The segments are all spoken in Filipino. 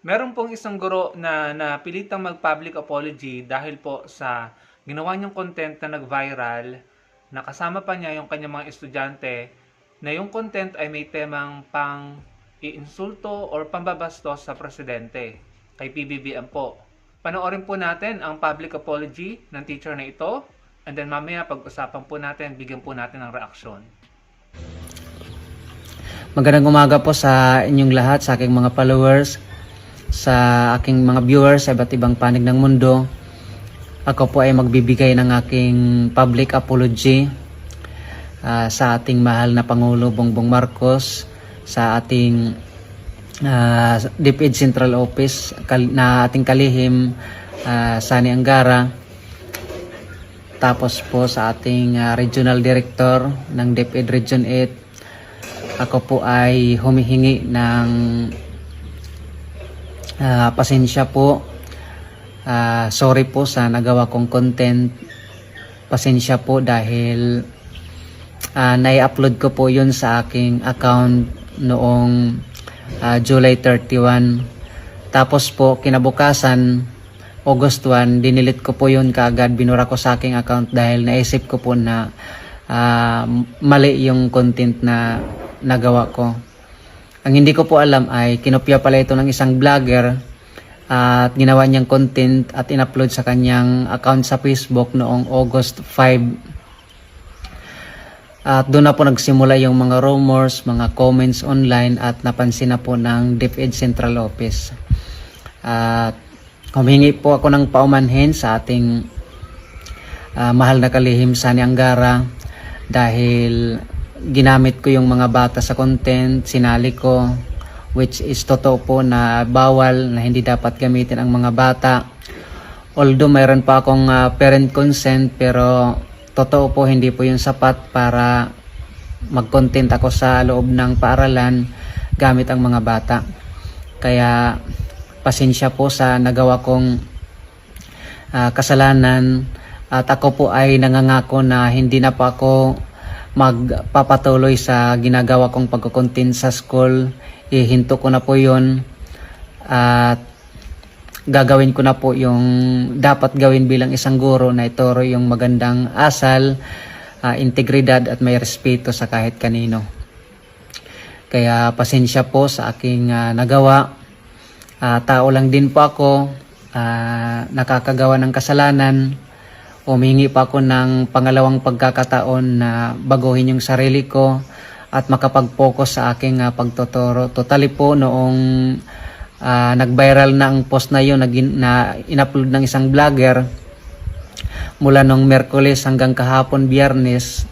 Meron pong isang guro na napilitang mag-public apology dahil po sa ginawa niyang content na nag-viral na kasama pa niya yung kanyang mga estudyante na yung content ay may temang pang iinsulto or pambabastos sa presidente kay PBBM po. Panoorin po natin ang public apology ng teacher na ito and then mamaya pag-usapan po natin, bigyan po natin ng reaksyon. Magandang umaga po sa inyong lahat, sa aking mga followers, sa aking mga viewers sa iba't ibang panig ng mundo. Ako po ay magbibigay ng aking public apology sa ating mahal na Pangulo Bongbong Marcos, sa ating DepEd Central Office na ating kalihim Sani Angara, tapos po sa ating Regional Director ng DepEd Region 8. Ako po ay humihingi ng pasensya po. Sorry po sa nagawa kong content. Pasensya po dahil nai-upload ko po yun sa aking account noong July 31. Tapos po kinabukasan, August 1, dinilit ko po yun kaagad. Binura ko sa aking account dahil naisip ko po na mali yung content na nagawa ko. Ang hindi ko po alam ay kinopya pala ito ng isang vlogger at ginawa niyang content at in-upload sa kanyang account sa Facebook noong August 5. At doon na po nagsimula yung mga rumors, mga comments online at napansin na po ng DepEd Central Office. At humingi po ako ng paumanhin sa ating mahal na kalihim Sani Angara dahil ginamit ko yung mga bata sa content, sinali ko, which is totoo po na bawal, na hindi dapat gamitin ang mga bata. Although mayroon pa akong parent consent, pero totoo po hindi po yung sapat para mag-content ako sa loob ng paaralan gamit ang mga bata. Kaya pasensya po sa nagawa kong kasalanan at ako po ay nangangako na hindi na po ako magpapatuloy sa ginagawa kong pagkukontent sa school. Ihinto ko na po yun at gagawin ko na po yung dapat gawin bilang isang guro, na ituro yung magandang asal, integridad at may respeto sa kahit kanino. Kaya pasensya po sa aking nagawa. Tao lang din po ako, nakakagawa ng kasalanan. Humingi pa ako ng pangalawang pagkakataon na baguhin yung sarili ko at makapag-focus sa aking pagtuturo. Totally po noong nag-viral na ang post na yun na in-upload ng isang vlogger, mula nung Merkules hanggang kahapon Biyernes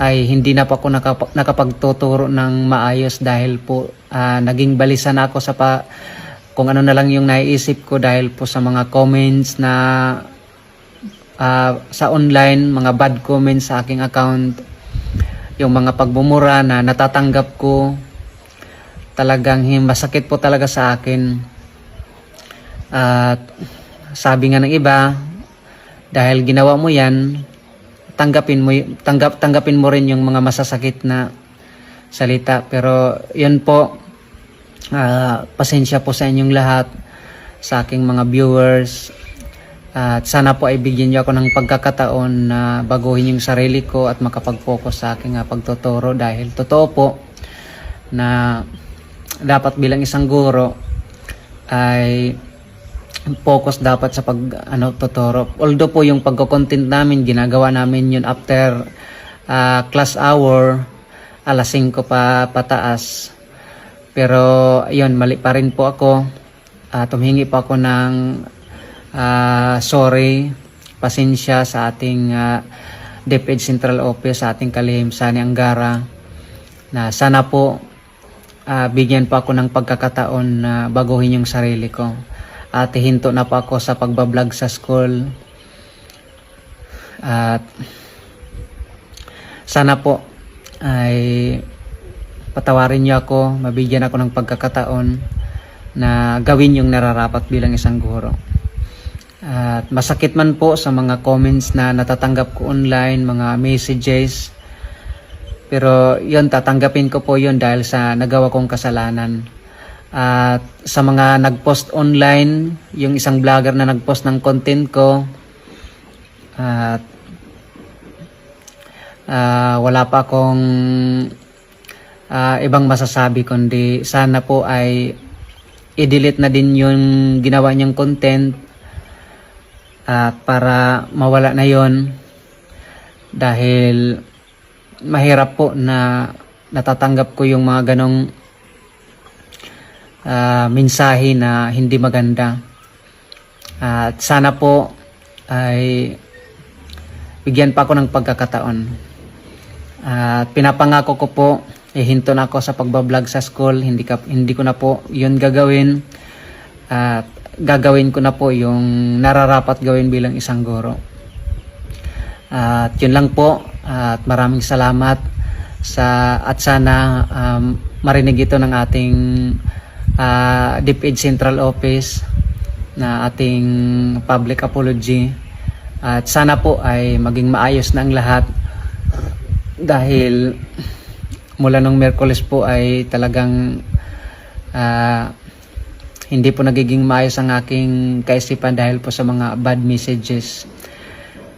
ay hindi na po ako nakapagtuturo ng maayos dahil po naging balisa na ako sa kung ano na lang yung naiisip ko dahil po sa mga comments na sa online, mga bad comments sa aking account, yung mga pagbumura na natatanggap ko, talagang masakit po talaga sa akin. At sabi nga ng iba, dahil ginawa mo yan, tanggapin mo rin yung mga masasakit na salita. Pero yun po, pasensya po sa inyong lahat, sa aking mga viewers. At sana po ay bigyan niyo ako ng pagkakataon na baguhin yung sarili ko at makapag-focus sa aking pagtuturo, dahil totoo po na dapat bilang isang guro ay focus dapat sa tuturo. Although po yung pagko-content namin, ginagawa namin yun after class hour, alas 5 pa pataas. Pero yun, mali pa rin po ako. Humingi pa ako ng sorry, pasensya sa ating DepEd Central Office, sa ating kalihim Sani Angara, na sana po bigyan pa ako ng pagkakataon na baguhin yung sarili ko at hinto na po ako sa pagbablog sa school. At sana po ay patawarin niyo ako, mabigyan ako ng pagkakataon na gawin yung nararapat bilang isang guro. At masakit man po sa mga comments na natatanggap ko online, mga messages, pero yun, tatanggapin ko po yun dahil sa nagawa kong kasalanan. At sa mga nag-post online, yung isang vlogger na nag-post ng content ko, at wala pa akong ibang masasabi kundi sana po ay i-delete na din yung ginawa niyang content at para mawala na yon, dahil mahirap po na natatanggap ko yung mga ganong mensahe na hindi maganda. At sana po ay bigyan pa ako ng pagkakataon. At pinapangako ko po, hinto na ako sa pagbablog sa school, hindi ko na po yun gagawin. At gagawin ko na po yung nararapat gawin bilang isang guro. At yun lang po, at maraming salamat at sana marinig ito ng ating DepEd Central Office na ating public apology. At sana po ay maging maayos na ang lahat, dahil mula nung Miyerkules po ay talagang hindi po nagiging maayos ang aking kaisipan dahil po sa mga bad messages.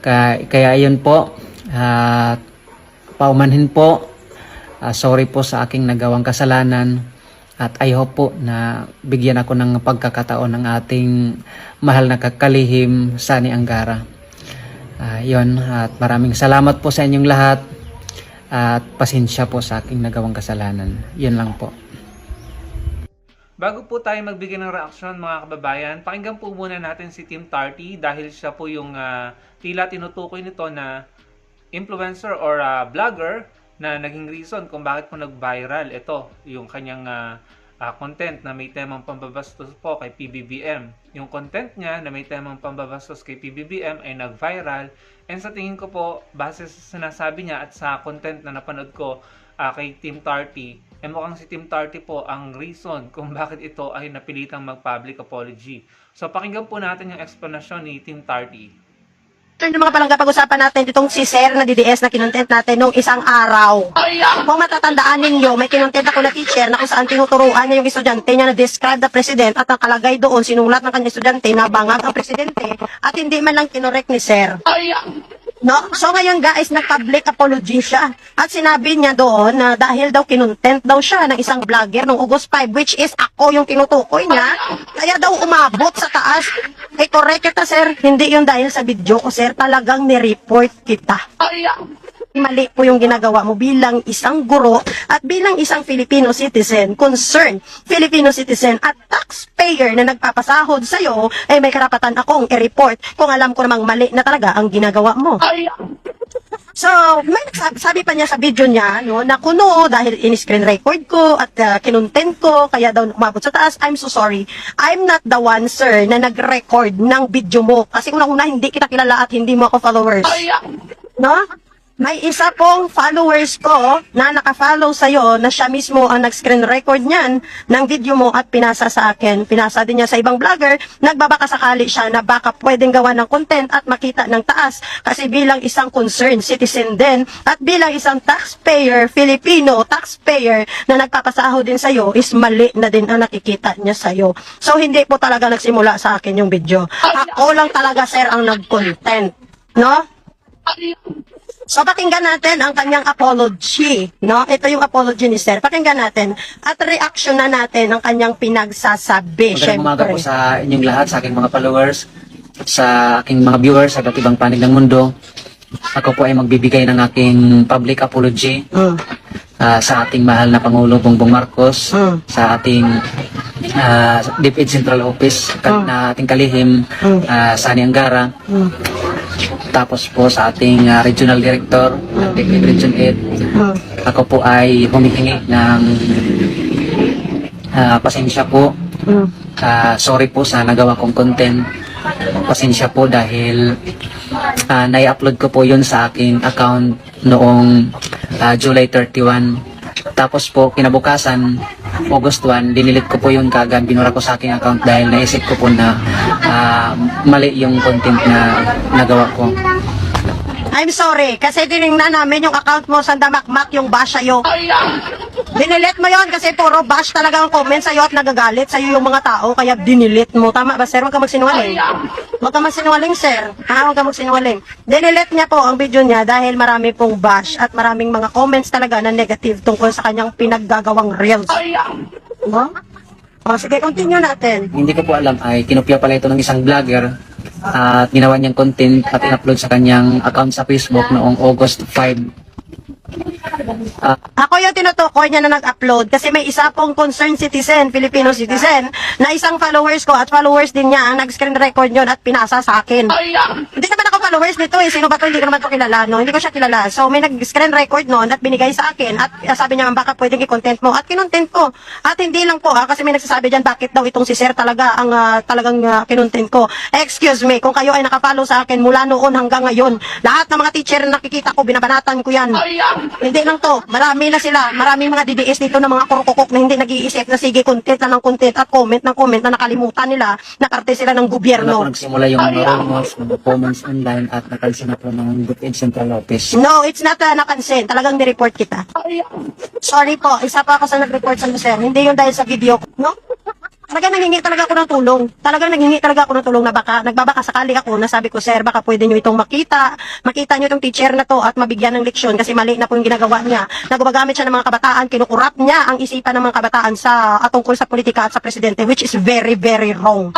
Kaya ayun po, paumanhin po, sorry po sa aking nagawang kasalanan, at I hope po na bigyan ako ng pagkakataon ng ating mahal na kakalihim, Sunny Angara. Yun, at maraming salamat po sa inyong lahat, at pasensya po sa aking nagawang kasalanan. Yun lang po. Bago po tayo magbigay ng reaksyon mga kababayan, pakinggan po muna natin si Team Tarty dahil siya po yung tila tinutukoy nito na influencer or vlogger na naging reason kung bakit po nag-viral ito, yung kanyang content na may temang pambabastos po kay PBBM. Yung content niya na may temang pambabastos kay PBBM ay nag-viral, and sa tingin ko po, base sa sinasabi niya at sa content na napanood ko kay Team Tarty, mukhang si Team Tarty po ang reason kung bakit ito ay napilitang mag-public apology. So pakinggan po natin yung explanation ni Team Tarty. Yung mga palangga, pag-usapan natin itong si Sir na DDS na kinontent natin nung isang araw. Kung matatandaan ninyo, may kinontent ako na teacher na kung saan tinuturuan niya yung estudyante niya na describe the president, at nakalagay doon, sinulat ng kanyang estudyante na bangag ang presidente, at hindi man lang kinorek ni Sir. No? So ngayon guys, nag-public apology siya. At sinabi niya doon na dahil daw kinontent daw siya ng isang vlogger noong August 5, which is ako yung tinutukoy niya, kaya daw umabot sa taas. Ay, correct kita, sir. Hindi yun dahil sa video ko, sir. Talagang ni-report kita. Mali po yung ginagawa mo bilang isang guro at bilang isang Filipino citizen, concerned Filipino citizen at taxpayer na nagpapasahod sa'yo, ay may karapatan akong i-report kung alam ko namang mali na talaga ang ginagawa mo. So, may sabi pa niya sa video niya, no, na kuno dahil in-screen record ko at kinontent ko, kaya daw umabot sa taas. I'm so sorry. I'm not the one, sir, na nag-record ng video mo. Kasi unang-una, hindi kita kilala at hindi mo ako followers. No? May isa pong followers ko na nakafollow sa'yo na siya mismo ang nag-screen record niyan ng video mo at pinasa sa akin. Pinasa din niya sa ibang vlogger. Nagbabaka sakali siya na baka pwedeng gawa ng content at makita ng taas. Kasi bilang isang concerned citizen din at bilang isang taxpayer, Filipino taxpayer na nagpapasahod din sa'yo, is mali na din ang nakikita niya sa'yo. So hindi po talaga nagsimula sa akin yung video. Ako lang talaga, sir, ang nag-content. No? So, pakinggan natin ang kanyang apology, no? Ito yung apology ni Sir. Pakinggan natin at reaction na natin ang kanyang pinagsasabi. Magandang umaga po sa inyong lahat, sa aking mga followers, sa aking mga viewers sa iba't ibang panig ng mundo. Ako po ay magbibigay ng aking public apology sa ating mahal na Pangulo Bongbong Marcos, sa ating DepEd Central Office, na ating kalihim, Sunny Angara. Tapos po sa ating Regional Director ng DepEd Region 8, ako po ay humihingi ng pasensya po. Sorry po sa nagawa kong content. Pasensya po dahil nai-upload ko po yun sa aking account noong July 31. Tapos po kinabukasan, August 1, dinilit ko po yun kagad, binura ko sa aking account dahil naisip ko po na mali yung content na nagawa ko. I'm sorry, kasi tinignan namin yung account mo sa damakmak yung bash sa'yo. Dinilit mo yon kasi puro bash talaga ang comment sa'yo at nagagalit sa'yo yung mga tao, kaya dinilit mo. Tama ba, sir? Huwag ka magsinungaling. Huwag ka magsinungaling, sir. Ha? Huwag ka magsinungaling. Dinilit niya po ang video niya dahil marami pong bash at maraming mga comments talaga na negative tungkol sa kanyang pinaggagawang reels. No? O, sige, continue natin. Hindi ko po alam ay kinopya pala ito ng isang vlogger at ginawa niyang content at in-upload sa kanyang account sa Facebook noong August 5. Ako yung tinutukoy niya na nag-upload kasi may isa pong concerned citizen, Filipino citizen, na isang followers ko at followers din niya ang nag-screen record yun at pinasa sa akin. Hindi naman ako followers nito eh. Sino ba to? Hindi ko naman to kilala, no? Hindi ko siya kilala. So, may nag-screen record noon at binigay sa akin at sabi niya, baka pwedeng i-content mo. At kinontent ko. At hindi lang po kasi may nagsasabi dyan, bakit daw itong si Sir talaga ang talagang kinontent ko. Excuse me, kung kayo ay nakapalo sa akin mula noon hanggang ngayon, lahat ng mga teacher na nakikita ko, binabanatan ko yan. Hindi lang to, marami na sila, maraming mga DDS dito na mga kurukukok na hindi nag-iisip na sige, content na ng content at comment ng comment na nakalimutan nila, nakarte sila ng Ano po gobyerno. nagsimula yung mga rumors, mga comments online at napansin na po ng DepEd Central Office. No, it's not napansin, talagang nireport kita. Sorry po, isa pa ako sa nag-report sa sir, hindi yun dahil sa video ko, no? Talagang nanghingi talaga ako ng tulong. Talagang nanghingi talaga ako ng tulong na baka, nagbabaka sakali ako na sabi ko, sir, baka pwede nyo itong makita nyo itong teacher na to at mabigyan ng leksyon kasi mali na po yung ginagawa niya. Nagbagamit siya ng mga kabataan, kinukurap niya ang isipan ng mga kabataan sa tungkol sa politika at sa presidente, which is very, very wrong.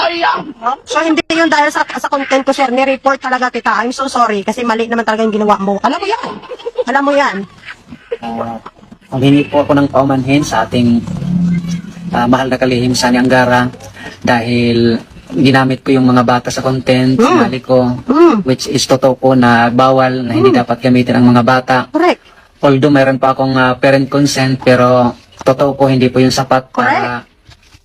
So, hindi yun dahil sa content ko, sir, ni-report talaga kita. I'm so sorry kasi mali naman talaga yung ginawa mo. Alam mo yan. Alam mo yan. Humingi po ako ng paumanhin sa ating mahal na kalihim Sani Angara dahil ginamit ko yung mga bata sa content, sinali ko, which is totoo po na bawal, na hindi dapat gamitin ang mga bata. Correct. Although mayroon pa akong parent consent, pero totoo po hindi po yung sapat para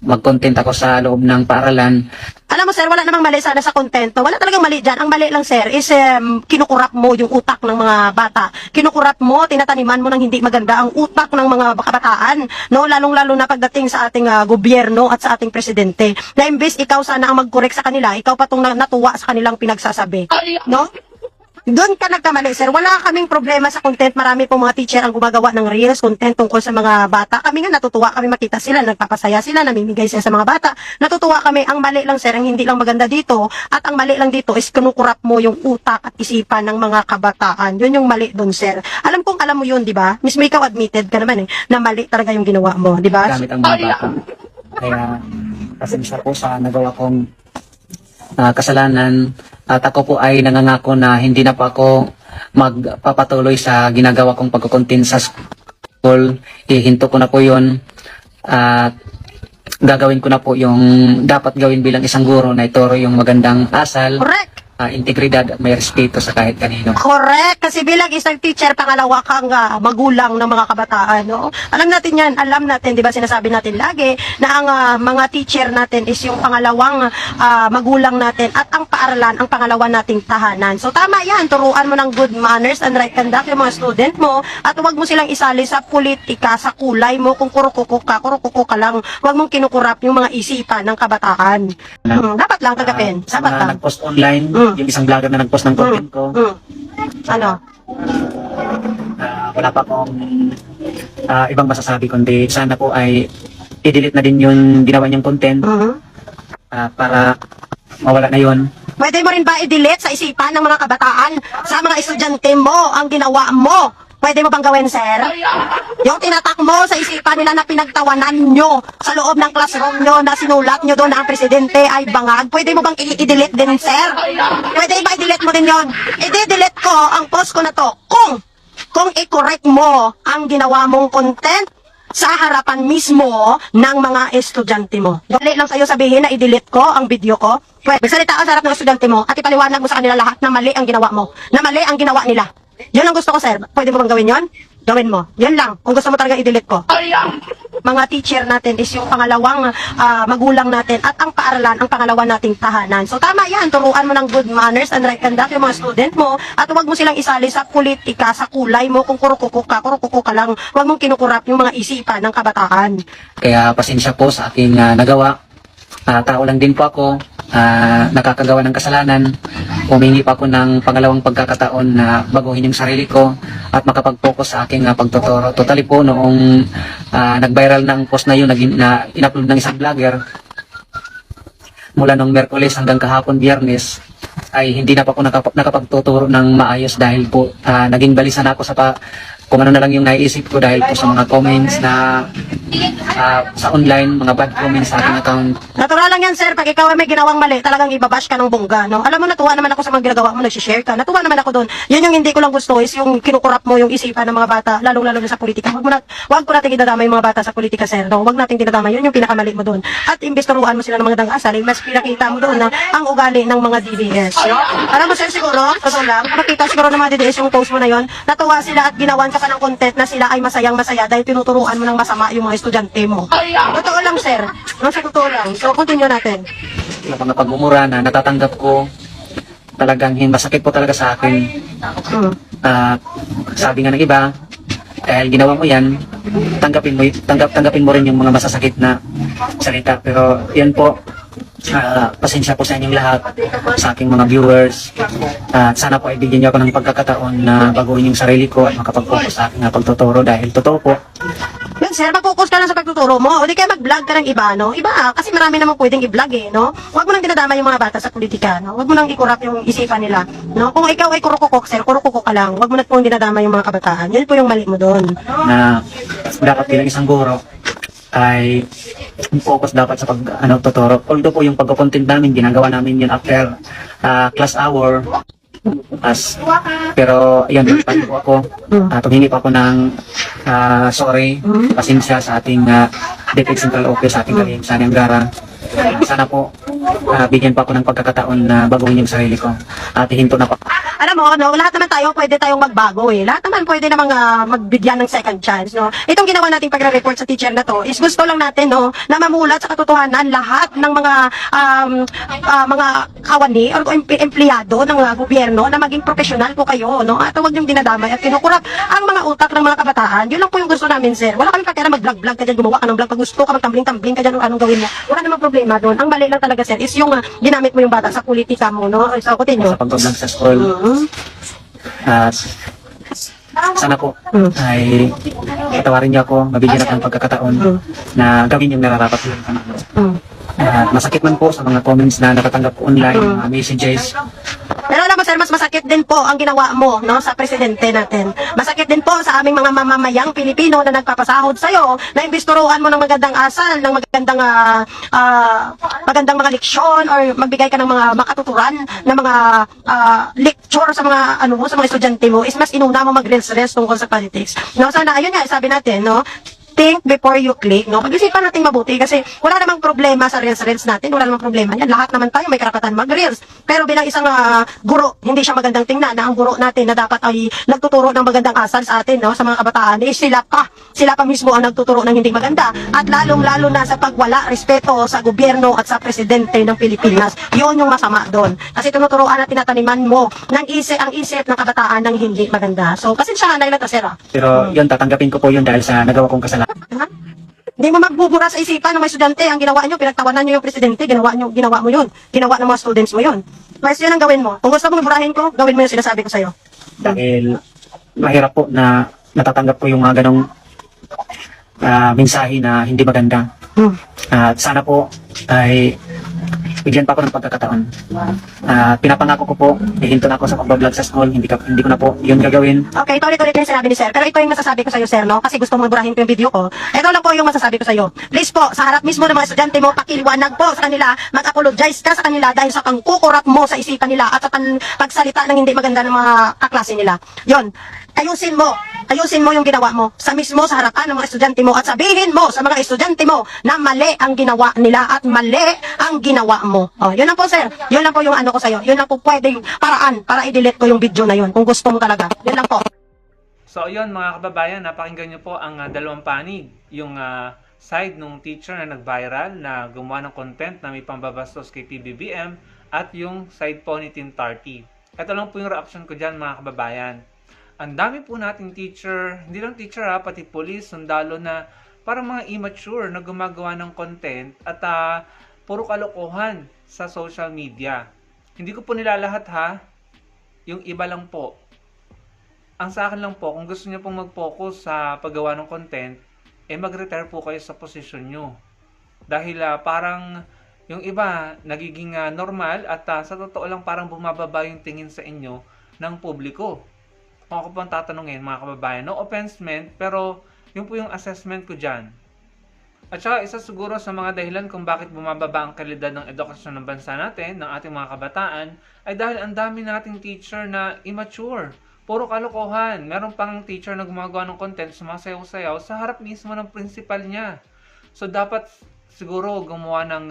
mag-content ako sa loob ng paaralan. Alam mo, sir, wala namang mali sana sa content. Wala talagang mali dyan. Ang mali lang, sir, is kinukurap mo yung utak ng mga bata. Kinukurap mo, tinataniman mo ng hindi maganda ang utak ng mga kabataan. No? Lalong-lalo na pagdating sa ating gobyerno at sa ating presidente. Na imbes ikaw sana ang mag-correct sa kanila, ikaw pa itong natuwa sa kanilang pinagsasabi. No? Doon ka nagkamali, sir. Wala kaming problema sa content. Marami pong mga teacher ang gumagawa ng reels, content tungkol sa mga bata. Kami nga natutuwa kami makita sila, nagpapasaya sila, namimigay sila sa mga bata. Natutuwa kami. Ang mali lang, sir, ang hindi lang maganda dito, at ang mali lang dito is kinukurap mo yung utak at isipan ng mga kabataan. Yun yung mali doon, sir. Alam mo yun, di ba? Mismo ikaw admitted ka naman na mali talaga yung ginawa mo, di ba? Gamit ang mga bata. Kaya, pasensya po sa nagawa kong kasalanan. At ako po ay nangangako na hindi na po ako magpapatuloy sa ginagawa kong pagkukontin sa school. Ihinto ko na po yun. At gagawin ko na po yung dapat gawin bilang isang guro na ituro yung magandang asal, Correct. integridad at may respeto sa kahit kanino. Correct. Kasi bilang isang teacher, pangalawa kang magulang ng mga kabataan. No? Alam natin yan. Alam natin, di ba sinasabi natin lagi, na ang mga teacher natin is yung pangalawang magulang natin at ang paaralan, ang pangalawa nating tahanan. So tama yan. Turuan mo ng good manners and right conduct yung mga student mo at huwag mo silang isali sa politika, sa kulay mo. Kung kurukuko ka lang. Huwag mong kinukurap yung mga isipan ng kabataan. Dapat lang tagapin. Sa Dapat mga lang. nag-post online, yung isang vlogger na nag-post ng content ko, Ano? wala pa akong ibang masasabi kundi sana po ay i-delete na din yung ginawa niyang content para mawala na yun. Pwede mo rin ba i-delete sa isipan ng mga kabataan, sa mga estudyante mo, ang ginawa mo? Pwede mo bang gawin, sir? Yung tinatak mo sa isipan nila na pinagtawanan nyo sa loob ng classroom nyo na sinulat nyo doon na ang presidente ay bangag, pwede mo bang i-delete din, sir? Pwede ba i-delete mo din yun? I-delete ko ang post ko na to kung i-correct mo ang ginawa mong content sa harapan mismo ng mga estudyante mo. Dali lang sa'yo sabihin na i-delete ko ang video ko. Pwede, salita ka sa harap ng estudyante mo at ipaliwanag mo sa kanila lahat na mali ang ginawa mo. Na mali ang ginawa nila. Yun ang gusto ko, sir. Pwede mo bang gawin yun? Gawin mo. Yun lang. Kung gusto mo talaga i-delete ko. Mga teacher natin is yung pangalawang magulang natin at ang paaralan, ang pangalawa nating tahanan. So tama yan. Turuan mo ng good manners and right conduct yung mga student mo at huwag mo silang isali sa politika, sa kulay mo. Kung kurukuko ka lang. Huwag mong kinukurap yung mga isipan ng kabataan. Kaya pasensya po sa aking nagawa. Tao lang din po ako. nakakagawa ng kasalanan, humingi pa ako ng pangalawang pagkakataon na baguhin yung sarili ko at makapag-focus sa aking pagtuturo. Totally po, noong nag-viral na ang post na yun na in-upload ng isang vlogger, mula nung Merkules hanggang kahapon Biyernes, ay hindi na pa ako nakapagtuturo ng maayos dahil po naging balisa na ako kung ano na lang yung naiisip ko dahil po sa mga comments na sa online, mga bad comments sa aking account. Natural lang yan, sir. Pag ikaw ay may ginawang mali, talagang ibabash ka ng bongga, no? Alam mo, natuwa naman ako sa mga ginagawa mo, nag-share ka. Natuwa naman ako doon. Yun yung hindi ko lang gusto is yung kinukurap mo yung isipan ng mga bata, lalong-lalo na sa politika. Wag ko natin idadama yung mga bata sa politika, sir. No? Wag natin dinadama. Yun yung pinakamali mo doon. At imbes turuan mo sila ng mga asal, mas pinakita mo doon na ang ugali ng mga DDS. No? Alam mo, sir, siguro, totoo lang, makita siguro ng mga DDS yung post mo na yun, natuwa sila at ginawan ka pa ng content na sila ay masayang-masaya dahil tinuturuan mo ng masama yung mga estudyante mo. Totoo lang, sir. No, sa totoo lang. So, continue natin. Yung mga pagmumura na natatanggap ko, talagang masakit po talaga sa akin. Mm. Sabi nga ng iba, dahil ginawa mo yan, tanggapin mo rin yung mga masasakit na salita. Pero yan po, pasensya po sa inyong lahat, sa aking mga viewers. Sana po ay bigyan niyo ako ng pagkakataon na baguhin yung sarili ko at makapag-focus sa aking pagtuturo dahil totoo po, Yun, sir, mag-focus ka lang sa pagtuturo mo. O di kaya mag-vlog ka ng iba, no? Iba, kasi marami namang pwedeng i-vlog, eh, no? Huwag mo nang dinadama yung mga bata sa politika, no? Huwag mo nang ikurap yung isipan nila, no? Kung ikaw ay kurukukok, sir, kurukukok ka lang. Huwag mo na pong dinadama yung mga kabataan. Yun po yung mali mo doon. na dapat bilang isang guro ay focus dapat sa tuturo. Although po yung pagko-content namin, ginagawa namin yun after class hour. Pero yan, pati po ako, tumingi pa ako ng sorry, pasensya sa ating Defense Central Office, sa ating kalihim sa Niangara. Sana po bigyan pa ako ng pagkakataon na baguhin yung sarili ko at hinto na po. Alam mo, no, lahat naman tayo pwede tayong magbago, eh. Lahat naman pwede namang magbigyan ng second chance, no. Itong ginawa nating pagre-report sa teacher na to is gusto lang natin, no, na mamulat sa katotohanan lahat ng mga kawani or empleyado ng gobyerno na maging profesional po kayo, no. At huwag niyong dinadamay at kinukurap ang mga utak ng mga kabataan. Yun lang po yung gusto namin, sir. Wala kami pakera mag-vlog-vlog ka dyan, gumawa ka ng vlog. Pag gusto ka magtambling-tambling ka dyan, anong gawin mo. Wala namang problema doon. Ang mali lang talaga, sir, is yung ginamit mo yung bata sa politika mo, no. So, continue. Sa pag-vlog sa school. At sana po ay patawarin niyo ako, mabigyan ako ng pagkakataon na gawin yung nararapat ko. Masakit man po sa mga comments na natatanggap ko online, mga messages. Pero alam mo, sir, mas masakit din po ang ginawa mo, no, sa presidente natin. Masakit din po sa aming mga mamamayang Pilipino na nagpapasahod sa'yo, na imbis turuan mo ng magandang asal, ng magandang mga leksyon, or magbigay ka ng mga makatuturan na mga lecture sa mga, sa mga estudyante mo, is mas inuna mo mag-res-res tungkol sa politics. No, sana, ayun nga, sabi natin, no, think before you click, no? Pag-isipan natin mabuti kasi wala namang problema sa reels natin, wala namang problema yan. Lahat naman tayo may karapatan mag-reels. Pero bilang isang guro, hindi siya magandang tingnan na ang guro natin na dapat ay nagtuturo ng magandang asal sa atin, no? Sa mga kabataan, eh sila pa mismo ang nagtuturo ng hindi maganda. At lalong-lalo na sa pagwala respeto sa gobyerno at sa presidente ng Pilipinas. Yun yung masama doon. Kasi tinuturoan at tinataniman mo ang isip ng kabataan ng hindi maganda. So, pasensyahan na yun, sir. Pero yun, tatanggapin ko po yun dahil sa nagawa kong kasalanan. Ha? Hindi mo magbubura sa isipan ng mga estudyante. Ang ginawa nyo, pinagtawanan nyo yung presidente, ginawa mo yun. Ginawa ng mga students mo yun. Mas yun ang gawin mo. Kung gusto mong iburahin ko, gawin mo yung sinasabi ko sa'yo. Dahil mahirap po na natatanggap ko yung mga ganong mensahe na hindi maganda. At sana po ay bigyan pa ako ng pagkakataon. Pinapangako ko po, hihinto na ako sa pag-vlog sa school, hindi ko na po yun gagawin. Okay, ulit-ulit yung sinabi ni sir. Pero ito yung masasabi ko sa'yo, sir, no? Kasi gusto mo iburahin ko yung video ko. Ito lang po yung masasabi ko sa'yo. Please po, sa harap mismo ng mga estudyante mo, pakiliwanag po sa kanila, mag-apologize ka sa kanila dahil sa pangkukurap mo sa isipan nila at sa pagsalita ng hindi maganda ng mga kaklase nila. Yon. Ayusin mo yung ginawa mo sa harapan ng mga estudyante mo at sabihin mo sa mga estudyante mo na mali ang ginawa nila at mali ang ginawa mo. Oh, yun lang po, sir. Yun lang po yung ano ko sa'yo. Yun lang po pwedeng paraan para i-delete ko yung video na yun kung gusto mo talaga. Yun lang po. So yun mga kababayan, napakinggan nyo po ang dalawang panig. Yung side nung teacher na nag-viral na gumawa ng content na may pambabastos kay PBBM at yung side po ni Team Tarty. Ito lang po yung reaction ko dyan mga kababayan. Ang dami po nating teacher, hindi lang teacher pati police, sundalo na parang mga immature na gumagawa ng content at puro kalokohan sa social media. Hindi ko po nilalahat ha, yung iba lang po. Ang sa akin lang po, kung gusto niyo pong mag-focus sa paggawa ng content, mag-retire po kayo sa posisyon nyo. Dahil parang yung iba nagiging normal at sa totoo lang parang bumababa yung tingin sa inyo ng publiko. Kung ako po ang tatanungin mga kababayan, no offense meant, pero yun po yung assessment ko dyan. At saka isa siguro sa mga dahilan kung bakit bumababa ang kalidad ng edukasyon ng bansa natin, ng ating mga kabataan, ay dahil ang dami nating teacher na immature. Puro kalokohan. Meron pang teacher na gumagawa ng content, sumasayaw-sayaw sa harap mismo ng principal niya. So dapat siguro gumawa ng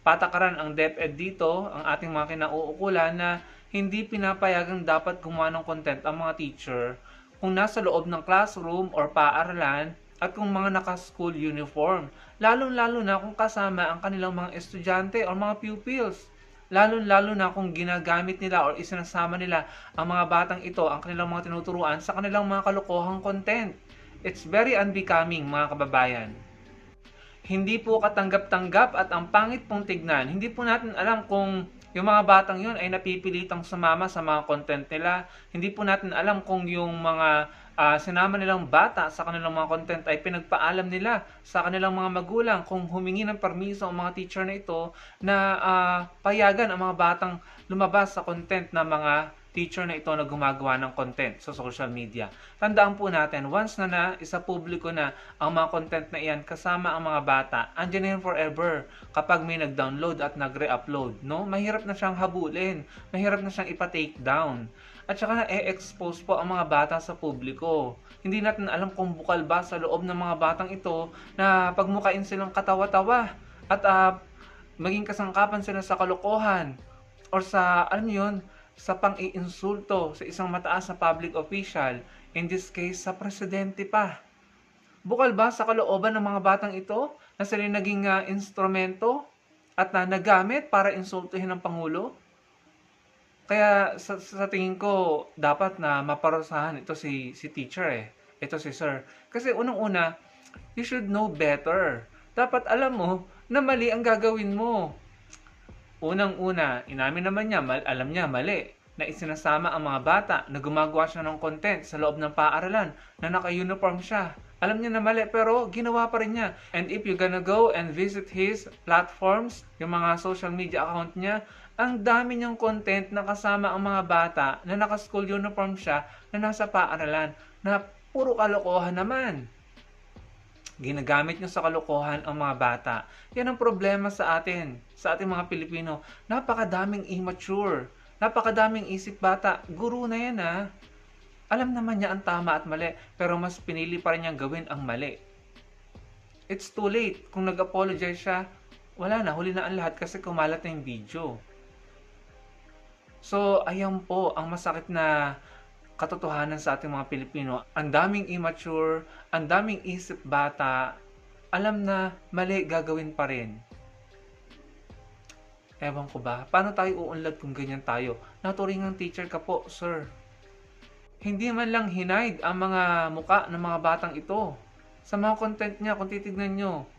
patakaran ang DepEd dito, ang ating mga kinauukulan na hindi pinapayagang dapat gumawa ng content ang mga teacher kung nasa loob ng classroom or paaralan at kung mga naka-school uniform. Lalo-lalo na kung kasama ang kanilang mga estudyante o mga pupils. Lalo-lalo na kung ginagamit nila or isinasama nila ang mga batang ito, ang kanilang mga tinuturuan sa kanilang mga kalokohang content. It's very unbecoming mga kababayan. Hindi po katanggap-tanggap at ang pangit pong tignan. Hindi po natin alam kung yung mga batang yun ay napipilitang sumama sa mga content nila. Hindi po natin alam kung yung mga sinama nilang bata sa kanilang mga content ay pinagpaalam nila sa kanilang mga magulang kung humingi ng permiso ang mga teacher na ito na payagan ang mga batang lumabas sa content ng mga teacher na ito na gumagawa ng content sa social media. Tandaan po natin, once na isa publiko na ang mga content na iyan kasama ang mga bata, andyan na yan forever kapag may nag-download at nag-re-upload. No? Mahirap na siyang habulin, mahirap na siyang ipa-take down. At saka na-expose po ang mga bata sa publiko. Hindi natin alam kung bukal ba sa loob ng mga batang ito na pagmukain silang katawa-tawa at maging kasangkapan sila sa kalokohan or sa, alam niyo yun, sa pang-iinsulto sa isang mataas na public official, in this case sa presidente pa. Bukal ba sa kalooban ng mga batang ito na sila naging instrumento at nagamit para insultuhin ng Pangulo? Kaya sa tingin ko, dapat na maparusahan ito si teacher ito si sir. Kasi unang-una, you should know better. Dapat alam mo na mali ang gagawin mo. Unang-una, inamin naman niya, alam niya mali, na isinasama ang mga bata na gumagawa siya ng content sa loob ng paaralan na naka-uniform siya. Alam niya na mali pero ginawa pa rin niya. And if you're gonna go and visit his platforms, yung mga social media account niya, ang dami niyang content na kasama ang mga bata na naka-school uniform siya na nasa paaralan na puro kalokohan naman. Ginagamit nyo sa kalokohan ang mga bata. Yan ang problema sa atin, sa ating mga Pilipino. Napakadaming immature, napakadaming isip bata. Guru na yan Alam naman niya ang tama at mali, pero mas pinili pa rin niyang gawin ang mali. It's too late. Kung nag-apologize siya, wala na, huli na ang lahat kasi kumalat na yung video. So, ayan po ang masakit na katotohanan sa ating mga Pilipino. Ang daming immature, ang daming isip bata, alam na mali gagawin pa rin. Ewan ko ba, paano tayo uunlad kung ganyan tayo? Naturingang teacher ka po, sir. Hindi man lang hinide ang mga muka ng mga batang ito. Sa mga content niya, kung titignan nyo,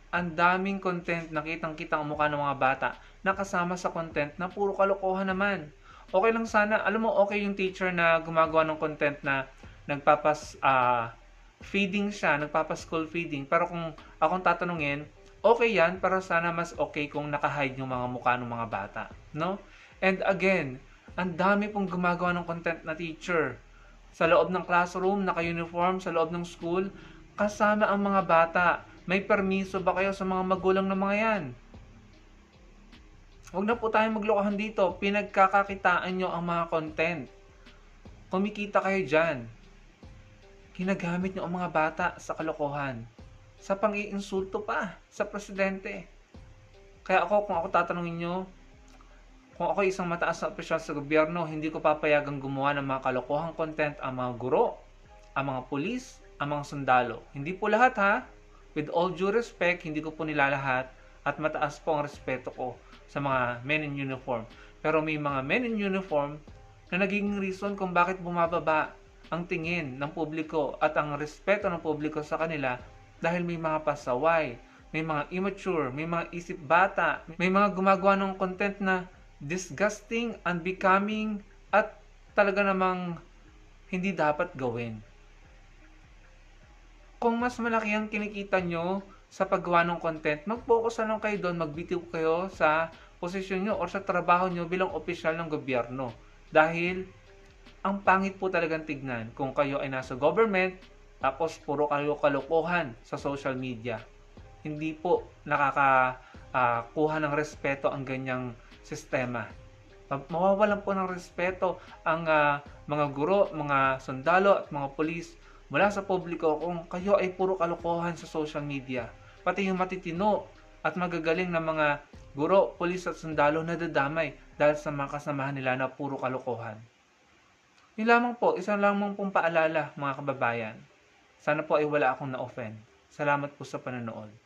ang daming content na kitang-kita ang mukha ng mga bata na kasama sa content na puro kalokohan naman. Okay lang sana, alam mo, okay yung teacher na gumagawa ng content na feeding siya, nagpapas-school feeding. Pero kung akong tatanungin, okay yan, pero sana mas okay kung naka-hide yung mga mukha ng mga bata. No? And again, ang dami pong gumagawa ng content na teacher. Sa loob ng classroom, naka-uniform, sa loob ng school, kasama ang mga bata. May permiso ba kayo sa mga magulang ng mga yan? Huwag na po tayong maglokohan dito. Pinagkakakitaan nyo ang mga content. Kumikita kayo dyan. Ginagamit nyo ang mga bata sa kalokohan. Sa pang-iinsulto pa sa presidente. Kaya kung ako tatanungin nyo, kung ako isang mataas na opisyal sa gobyerno, hindi ko papayagang gumawa ng mga kalokohang content ang mga guro, ang mga pulis, ang mga sundalo. Hindi po lahat With all due respect, hindi ko po nilalahat at mataas po ang respeto ko sa mga men in uniform. Pero may mga men in uniform na naging reason kung bakit bumababa ang tingin ng publiko at ang respeto ng publiko sa kanila dahil may mga pasaway, may mga immature, may mga isip bata, may mga gumagawa ng content na disgusting, unbecoming, at talaga namang hindi dapat gawin. Kung mas malaki ang kinikita nyo sa paggawa ng content, mag-focus na lang kayo doon, magbitiw kayo sa posisyon nyo or sa trabaho nyo bilang opisyal ng gobyerno. Dahil, ang pangit po talagang tignan kung kayo ay nasa government, tapos puro kayo kalokohan sa social media. Hindi po nakakakuha ng respeto ang ganyang sistema. Mawawalan po ng respeto ang mga guro, mga sundalo at mga pulis mula sa publiko kung kayo ay puro kalokohan sa social media. Pati yung matitino at magagaling na mga guro, pulis at sundalo nadadamay dahil sa mga kasamahan nila na puro kalokohan. Yun lamang po, isang lamang pong paalala mga kababayan. Sana po ay wala akong na-offend. Salamat po sa panonood.